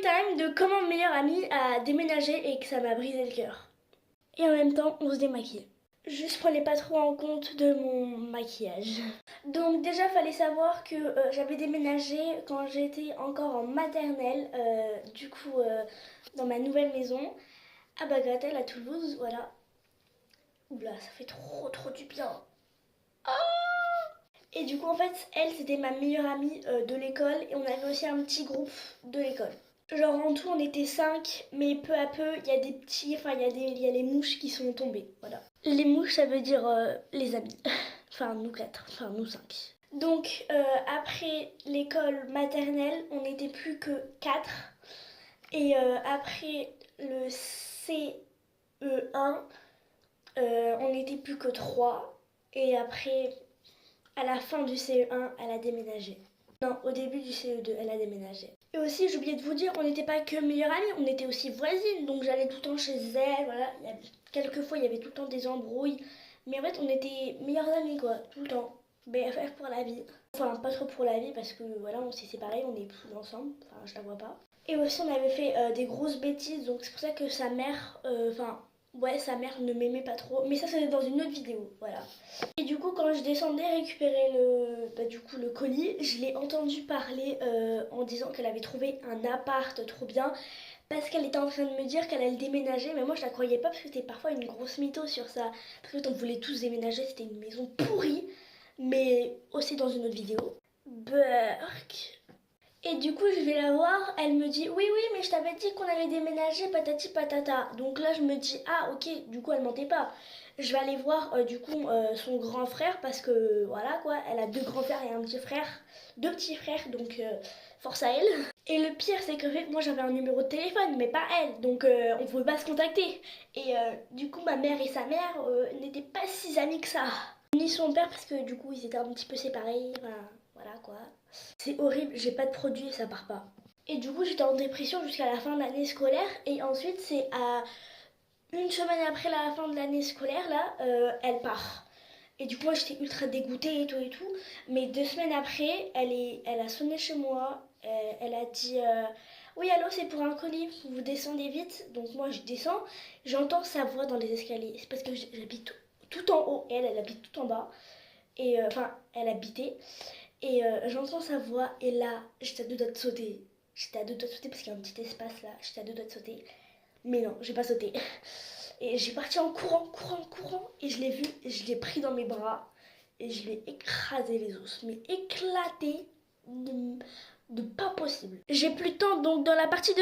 time de comment ma meilleure amie a déménagé et que ça m'a brisé le cœur. Et en même temps, on se démaquille. Juste prenez pas trop en compte de mon maquillage. Donc déjà, fallait savoir que j'avais déménagé quand j'étais encore en maternelle, dans ma nouvelle maison, à Bagatelle, à Toulouse, voilà. Oula, ça fait trop du bien. Et du coup, en fait, elle, c'était ma meilleure amie de l'école et on avait aussi un petit groupe de l'école. Genre en tout, on était 5, mais peu à peu, il y a des petits, enfin, il y a les mouches qui sont tombées, voilà. Les mouches, ça veut dire les amis. Enfin, nous 4, enfin, nous 5. Donc, après l'école maternelle, on n'était plus que 4. Et après le CE1, on n'était plus que 3. Et après, à la fin du CE1, elle a déménagé. Non, au début du CE2, elle a déménagé. Et aussi, j'ai oublié de vous dire, on n'était pas que meilleures amies, on était aussi voisines. Donc j'allais tout le temps chez elle, voilà. Quelquefois, il y avait tout le temps des embrouilles. Mais en fait, on était meilleures amies, quoi, tout le temps. BFF pour la vie. Enfin, pas trop pour la vie, parce que voilà, on s'est séparés, on n'est plus ensemble. Enfin, je la vois pas. Et aussi, on avait fait des grosses bêtises, donc c'est pour ça que sa mère, ouais, sa mère ne m'aimait pas trop. Mais ça, c'était dans une autre vidéo, voilà. Et du coup, quand je descendais récupérer le colis, je l'ai entendu parler en disant qu'elle avait trouvé un appart trop bien parce qu'elle était en train de me dire qu'elle allait déménager. Mais moi, je la croyais pas parce que c'était parfois une grosse mytho sur ça. Parce que on voulait tous déménager, c'était une maison pourrie, mais aussi dans une autre vidéo. Burk. Et du coup, je vais la voir, elle me dit oui, mais je t'avais dit qu'on allait déménager, patati patata. Donc là, je me dis ah, ok, du coup, elle mentait pas. Je vais aller voir son grand frère parce que voilà quoi, elle a 2 grands frères et un petit frère, 2 petits frères, donc force à elle. Et le pire, c'est que en fait, moi j'avais un numéro de téléphone, mais pas elle, donc on pouvait pas se contacter. Et du coup, ma mère et sa mère n'étaient pas si amies que ça. Ni son père parce que du coup, ils étaient un petit peu séparés, enfin, voilà quoi. C'est horrible, j'ai pas de produit et ça part pas. Et du coup, j'étais en dépression jusqu'à la fin de l'année scolaire. Et ensuite, c'est à une semaine après la fin de l'année scolaire, là, elle part. Et du coup, moi, j'étais ultra dégoûtée et tout. Mais 2 semaines après, elle a sonné chez moi. Elle a dit oui, allô, c'est pour un colis, vous descendez vite. Donc moi, je descends. J'entends sa voix dans les escaliers. C'est parce que j'habite tout en haut. Et elle habite tout en bas. Et elle habitait. Et j'entends sa voix et là, j'étais à 2 doigts de sauter. J'étais à 2 doigts de sauter parce qu'il y a un petit espace là. J'étais à 2 doigts de sauter. Mais non, j'ai pas sauté. Et j'ai parti en courant. Et je l'ai vu, et je l'ai pris dans mes bras. Et je l'ai écrasé les os. Mais éclaté de pas possible. J'ai plus de temps, donc dans la partie 2...